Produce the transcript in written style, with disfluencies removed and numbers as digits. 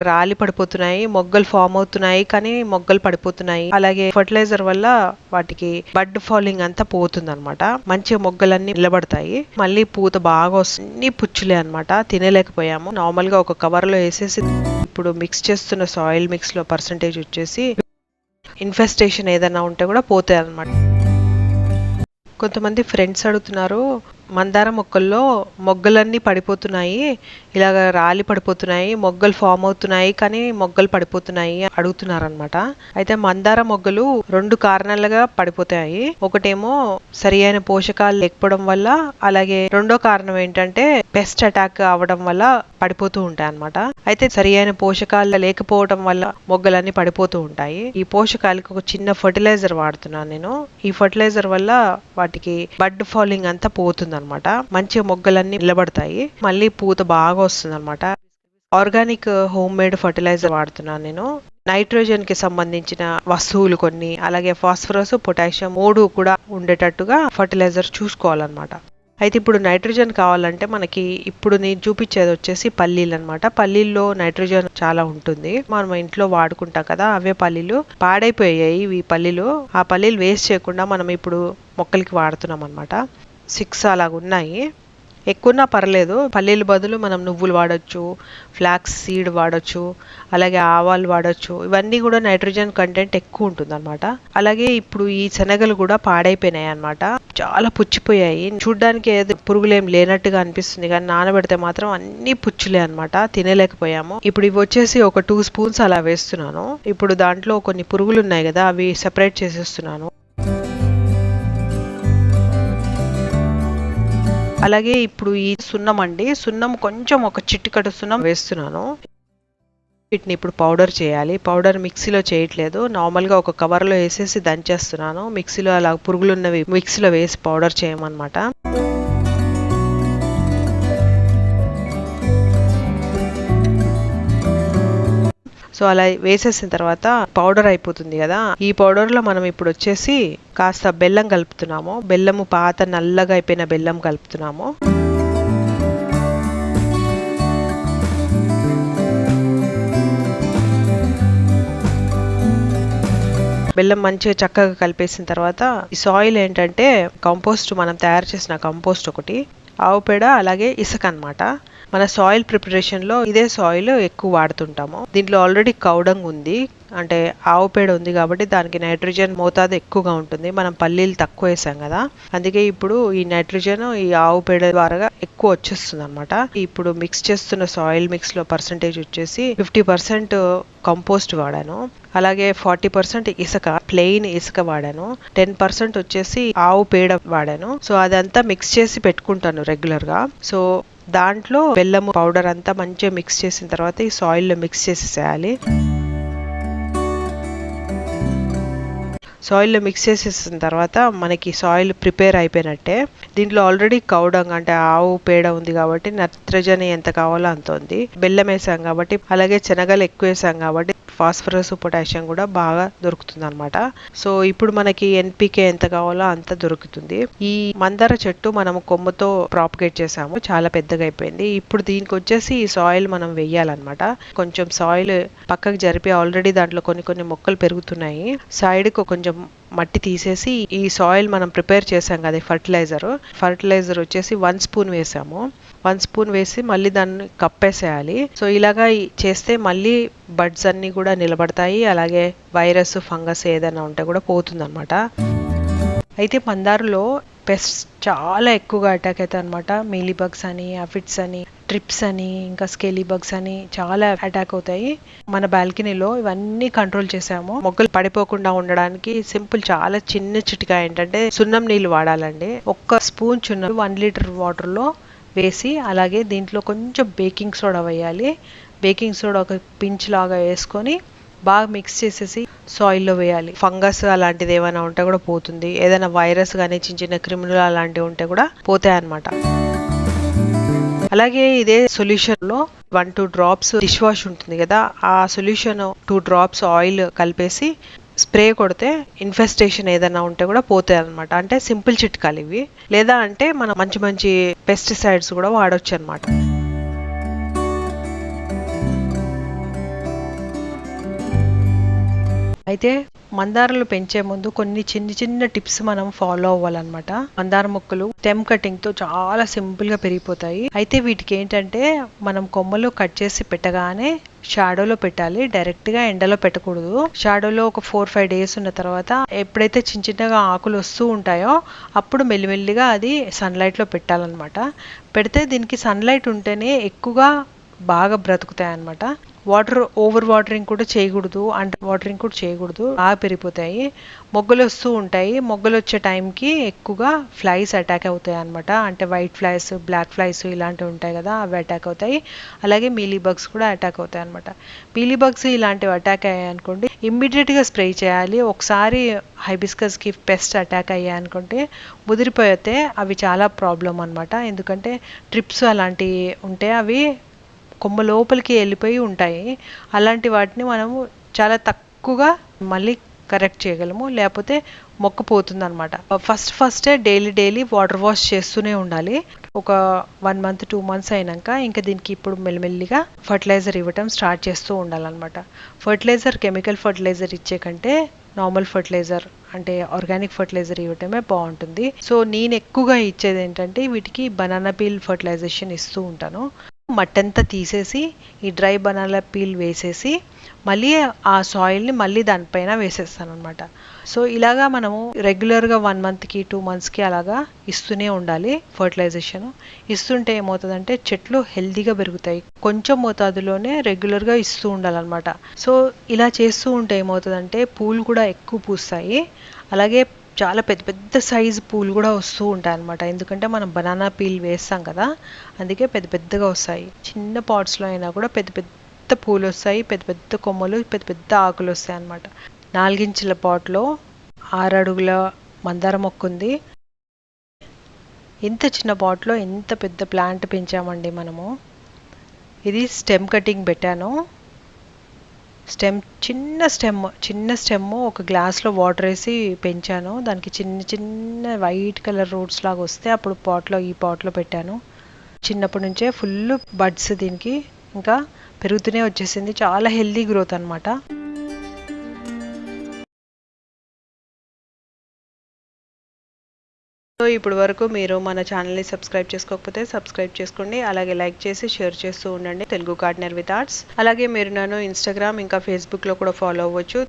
రాలి పడిపోతున్నాయి, మొగ్గలు ఫామ్ అవుతున్నాయి కానీ మొగ్గలు పడిపోతున్నాయి. అలాగే ఫర్టిలైజర్ వల్ల వాటికి బడ్ ఫాలింగ్ అంతా పోతుంది అనమాట. మంచిగా మొగ్గలన్నీ నిలబడతాయి, మళ్ళీ పూత బాగా వస్తుంది. పుచ్చులే అనమాట, తినలేకపోయాము. నార్మల్ గా ఒక కవర్ లో వేసేసి ఇప్పుడు మిక్స్ చేస్తున్న సాయిల్ మిక్స్ లో పర్సంటేజ్ వచ్చేసి ఇన్ఫెస్టేషన్ ఏదైనా ఉంటే కూడా పోతాయి అనమాట. కొంతమంది ఫ్రెండ్స్ అడుగుతున్నారు, మందార మొక్కల్లో మొగ్గలన్నీ పడిపోతున్నాయి, ఇలాగ రాలి పడిపోతున్నాయి, మొగ్గలు ఫామ్ అవుతున్నాయి కానీ మొగ్గలు పడిపోతున్నాయి అడుగుతున్నారు అనమాట. అయితే మందార మొగ్గలు 2 కారణాలుగా పడిపోతాయి. ఒకటేమో సరి అయిన పోషకాలు లేకపోవడం వల్ల, అలాగే రెండో కారణం ఏంటంటే పెస్ట్ అటాక్ అవ్వడం వల్ల పడిపోతూ ఉంటాయి అనమాట. అయితే సరి అయిన పోషకాలు లేకపోవడం వల్ల మొగ్గలన్నీ పడిపోతూ ఉంటాయి. ఈ పోషకాలకి ఒక చిన్న ఫర్టిలైజర్ వాడుతున్నాను నేను. ఈ ఫర్టిలైజర్ వల్ల వాటికి బడ్ ఫాలింగ్ అంతా పోతుంది అనమాట. మంచి మొగ్గలన్నీ నిలబడతాయి, మళ్ళీ పూత బాగా వస్తుంది అనమాట. ఆర్గానిక్ హోమ్ మేడ్ ఫర్టిలైజర్ వాడుతున్నాను నేను. నైట్రోజన్ కి సంబంధించిన వస్తువులు కొన్ని, అలాగే ఫాస్ఫరస్, పొటాషియం 3 కూడా ఉండేటట్టుగా ఫర్టిలైజర్ చూసుకోవాలన్నమాట. అయితే ఇప్పుడు నైట్రోజన్ కావాలంటే మనకి ఇప్పుడు నేను చూపించేది వచ్చేసి పల్లీలు అనమాట. పల్లీల్లో నైట్రోజన్ చాలా ఉంటుంది, మనం ఇంట్లో వాడుకుంటాం కదా, అవే పల్లీలు. పాడైపోయాయి ఈ పల్లీలు. ఆ పల్లీలు వేస్ట్ చేయకుండా మనం ఇప్పుడు మొక్కలకి వాడుతున్నాం అనమాట. 6 అలాగ ఉన్నాయి, ఎక్కువన్నా పర్లేదు. పల్లీల బదులు మనం నువ్వులు వాడచ్చు, ఫ్లాక్స్ సీడ్ వాడచ్చు, అలాగే ఆవాలు వాడచ్చు. ఇవన్నీ కూడా నైట్రోజన్ కంటెంట్ ఎక్కువ ఉంటుంది అనమాట. అలాగే ఇప్పుడు ఈ శనగలు కూడా పాడైపోయినాయి అనమాట, చాలా పుచ్చిపోయాయి. చూడ్డానికి ఏదో పురుగులేం లేనట్టుగా అనిపిస్తుంది కానీ నానబెడితే మాత్రం అన్ని పుచ్చులే అనమాట, తినలేకపోయాము. ఇప్పుడు ఇవి వచ్చేసి ఒక 2 స్పూన్స్ అలా వేస్తున్నాను. ఇప్పుడు దాంట్లో కొన్ని పురుగులు ఉన్నాయి కదా, అవి సెపరేట్ చేసేస్తున్నాను. అలాగే ఇప్పుడు ఈ సున్నం అండి, సున్నం కొంచెం ఒక చిటికెడు సున్నం వేస్తున్నాను. వీటిని ఇప్పుడు పౌడర్ చేయాలి. పౌడర్ మిక్సీలో చేయట్లేదు, నార్మల్గా ఒక కవర్లో వేసేసి దంచేస్తున్నాను. మిక్సీలో అలా పురుగులు ఉన్నవి మిక్సీలో వేసి పౌడర్ చేయమన్నమాట. సో అలా వేసేసిన తర్వాత పౌడర్ అయిపోతుంది కదా. ఈ పౌడర్ లో మనం ఇప్పుడు వచ్చేసి కాస్త బెల్లం కలుపుతున్నాము. బెల్లము పాత నల్లగా అయిపోయిన బెల్లం కలుపుతున్నాము. బెల్లం మంచిగా చక్కగా కలిపేసిన తర్వాత ఈ సాయిల్ ఏంటంటే కంపోస్ట్, మనం తయారు చేసిన కంపోస్ట్ ఒకటి, ఆవు పేడ, అలాగే ఇసుక అన్నమాట. మన సాయిల్ ప్రిపరేషన్లో ఇదే సాయిల్ ఎక్కువ వాడుతుంటాము. దీంట్లో ఆల్రెడీ కౌడంగ్ ఉంది, అంటే ఆవు పేడ ఉంది కాబట్టి దానికి నైట్రోజన్ మోతాదు ఎక్కువగా ఉంటుంది. మనం పల్లీలు తక్కువ వేసాం కదా, అందుకే ఇప్పుడు ఈ నైట్రోజన్ ఈ ఆవు పేడ ద్వారా ఎక్కువ వచ్చేస్తుంది అనమాట. ఇప్పుడు మిక్స్ చేస్తున్న సాయిల్ మిక్స్ లో పర్సంటేజ్ వచ్చేసి 50% కంపోస్ట్ వాడాను, అలాగే 40% ఇసుక, ప్లెయిన్ ఇసుక వాడాను, 10% వచ్చేసి ఆవు పేడ వాడాను. సో అదంతా మిక్స్ చేసి పెట్టుకుంటాను రెగ్యులర్ గా. సో దాంట్లో బెల్లము పౌడర్ అంతా మంచిగా మిక్స్ చేసిన తర్వాత ఈ సాయిల్ లో మిక్స్ చేసేసేయాలి. సాయిల్లో మిక్స్ చేసేసిన తర్వాత మనకి సాయిల్ ప్రిపేర్ అయిపోయినట్టే. దీంట్లో ఆల్రెడీ కౌడంగ్ అంటే ఆవు పేడ ఉంది కాబట్టి నత్రజని ఎంత కావాలో అంత ఉంది. బెల్లం వేసాం కాబట్టి, అలాగే శనగలు ఎక్కువ వేసాం కాబట్టి ఫాస్ఫరస్, పొటాషియం కూడా బాగా దొరుకుతుంది అనమాట. సో ఇప్పుడు మనకి ఎన్పికే ఎంత కావాలో అంత దొరుకుతుంది. ఈ మందార చెట్టు మనము కొమ్మతో ప్రాపగేట్ చేసాము, చాలా పెద్దగా అయిపోయింది. ఇప్పుడు దీనికి వచ్చేసి ఈ సాయిల్ మనం వెయ్యాలన్నమాట. కొంచెం సాయిల్ పక్కకు జరిపి, ఆల్రెడీ దాంట్లో కొన్ని మొక్కలు పెరుగుతున్నాయి, సైడ్ కు కొంచెం మట్టి తీసేసి ఈ సాయిల్ మనం ప్రిపేర్ చేసాం కదా ఫర్టిలైజర్ వచ్చేసి 1 స్పూన్ వేసాము. 1 స్పూన్ వేసి మళ్ళీ దాన్ని కప్పేసేయాలి. సో ఇలాగా చేస్తే మళ్ళీ బడ్స్ అన్ని కూడా నిలబడతాయి, అలాగే వైరస్, ఫంగస్ ఏదైనా ఉంటే కూడా పోతుంది అనమాట. అయితే మందారులో పెస్ట్ చాలా ఎక్కువగా అటాక్ అవుతాయి అనమాట. మీలీ బగ్స్ అని, అఫిడ్స్ అని, ట్రిప్స్ అని, ఇంకా స్కెలీ బగ్స్ అని చాలా అటాక్ అవుతాయి. మన బాల్కనీలో ఇవన్నీ కంట్రోల్ చేసాము. మొక్కలు పడిపోకుండా ఉండడానికి సింపుల్, చాలా చిన్న చిట్కా ఏంటంటే సున్నం నీళ్ళు వాడాలండి. 1 స్పూన్ చున్నం 1 లీటర్ వాటర్ లో వేసి, అలాగే దీంట్లో కొంచెం బేకింగ్ సోడా వేయాలి. బేకింగ్ సోడా ఒక పించ్ లాగా వేసుకొని బాగా మిక్స్ చేసేసి సాయిల్లో వేయాలి. ఫంగస్ అలాంటిది ఏమైనా ఉంటే కూడా పోతుంది, ఏదైనా వైరస్ కానీ చిన్న క్రిములు అలాంటివి ఉంటే కూడా పోతాయి అన్నమాట. అలాగే ఇదే సొల్యూషన్ లో 1-2 డ్రాప్స్ డిష్ వాష్ ఉంటుంది కదా, ఆ సొల్యూషన్ 2 డ్రాప్స్ ఆయిల్ కలిపేసి స్ప్రే కొడితే ఇన్ఫెస్టేషన్ ఏదైనా ఉంటే కూడా పోతాయి అనమాట. అంటే సింపుల్ చిట్కాలు ఇవి. లేదా అంటే మనం మంచి పెస్టిసైడ్స్ కూడా వాడొచ్చు అనమాట. అయితే మందారాలు పెంచే ముందు కొన్ని చిన్న చిన్న టిప్స్ మనం ఫాలో అవ్వాలన్నమాట. మందార మొక్కలు స్టెమ్ కటింగ్ తో చాలా సింపుల్ గా పెరిగిపోతాయి. అయితే వీటికి ఏంటంటే మనం కొమ్మలు కట్ చేసి పెట్టగానే షాడోలో పెట్టాలి, డైరెక్ట్ గా ఎండలో పెట్టకూడదు. షాడోలో ఒక 4-5 డేస్ ఉన్న తర్వాత ఎప్పుడైతే చిన్న చిన్నగా ఆకులు వస్తూ ఉంటాయో అప్పుడు మెల్లిమెల్లిగా అది సన్లైట్ లో పెట్టాలన్నమాట. పెడితే దీనికి సన్లైట్ ఉంటేనే ఎక్కువగా బాగా బ్రతుకుతాయి అన్నమాట. ఓవర్ వాటరింగ్ కూడా చేయకూడదు, అండర్ వాటరింగ్ కూడా చేయకూడదు, బాగా పెరిగిపోతాయి. మొగ్గలు వస్తూ ఉంటాయి, మొగ్గలు వచ్చే టైంకి ఎక్కువగా ఫ్లైస్ అటాక్ అవుతాయి అనమాట. అంటే వైట్ ఫ్లైస్, బ్లాక్ ఫ్లైస్ ఇలాంటివి ఉంటాయి కదా, అవి అటాక్ అవుతాయి. అలాగే మీలీ బగ్స్ కూడా అటాక్ అవుతాయి అనమాట. మీలీ బగ్స్ ఇలాంటివి అటాక్ అయ్యాయి అనుకోండి, ఇమ్మీడియట్గా స్ప్రే చేయాలి. ఒకసారి హైబిస్కస్కి పెస్ట్ అటాక్ అయ్యాయి అనుకుంటే ముదిరిపోతే అవి చాలా ప్రాబ్లం అనమాట. ఎందుకంటే ట్రిప్స్ అలాంటివి ఉంటే అవి కొమ్మ లోపలికి వెళ్ళిపోయి ఉంటాయి. అలాంటి వాటిని మనము చాలా తక్కువగా మళ్ళీ కరెక్ట్ చేయగలము, లేకపోతే మొక్క పోతుంది అనమాట. ఫస్టే డైలీ వాటర్ వాష్ చేస్తూనే ఉండాలి. ఒక 1 మంత్ 2 మంత్స్ అయినాక ఇంకా దీనికి ఇప్పుడు మెల్లిమెల్లిగా ఫర్టిలైజర్ ఇవ్వటం స్టార్ట్ చేస్తూ ఉండాలన్నమాట. ఫర్టిలైజర్ కెమికల్ ఫర్టిలైజర్ ఇచ్చే కంటే నార్మల్ ఫర్టిలైజర్ అంటే ఆర్గానిక్ ఫర్టిలైజర్ ఇవ్వటమే బాగుంటుంది. సో నేను ఎక్కువగా ఇచ్చేది ఏంటంటే వీటికి బనానా పీల్ ఫర్టిలైజేషన్ ఇస్తూ ఉంటాను. మట్టంతా తీసేసి ఈ డ్రై బనానా పీల్ వేసేసి మళ్ళీ ఆ సాయిల్ని మళ్ళీ దానిపైన వేసేస్తాను అనమాట. సో ఇలాగా మనము రెగ్యులర్గా 1 మంత్కి 2 మంత్స్కి అలాగా ఇస్తూనే ఉండాలి ఫర్టిలైజేషన్. ఇస్తుంటే ఏమవుతుందంటే చెట్లు హెల్తీగా పెరుగుతాయి. కొంచెం మోతాదులోనే రెగ్యులర్గా ఇస్తూ ఉండాలన్నమాట. సో ఇలా చేస్తూ ఉంటే ఏమవుతుందంటే పూలు కూడా ఎక్కువ పూస్తాయి. అలాగే చాలా పెద్ద పెద్ద సైజు పూలు కూడా వస్తూ ఉంటాయి అన్నమాట. ఎందుకంటే మనం బనానా పీల్ వేస్తాం కదా, అందుకే పెద్ద పెద్దగా వస్తాయి. చిన్న పాట్స్లో అయినా కూడా పెద్ద పెద్ద పూలు వస్తాయి, పెద్ద పెద్ద కొమ్మలు, పెద్ద పెద్ద ఆకులు వస్తాయి అన్నమాట. 4 ఇంచుల పాట్లో 6 అడుగుల మందార మొక్క ఉంది. ఇంత చిన్న పాట్లో ఎంత పెద్ద ప్లాంట్ పెంచామండి మనము. ఇది స్టెమ్ కటింగ్ పెట్టాను. చిన్న స్టెమ్ ఒక గ్లాస్లో వాటర్ వేసి పెంచాను. దానికి చిన్న చిన్న వైట్ కలర్ రూట్స్ లాగా వస్తే అప్పుడు ఈ పాట్లో పెట్టాను. చిన్నప్పటి నుంచే ఫుల్ బడ్స్ దీనికి ఇంకా పెరుగుతూనే వచ్చేసింది. చాలా హెల్దీ గ్రోత్ అనమాట. సో ఇప్పుడు వరకు మీరు మన ఛానల్ని సబ్స్క్రైబ్ చేసుకోకపోతే సబ్స్క్రైబ్ చేసుకోండి. అలాగే లైక్ చేసి షేర్ చేస్తూ ఉండండి తెలుగు గార్డెనర్ విత్ ఆర్ట్స్. అలాగే మీరు నన్ను ఇన్స్టాగ్రామ్ ఇంకా ఫేస్బుక్లో కూడా ఫాలో అవ్వచ్చు.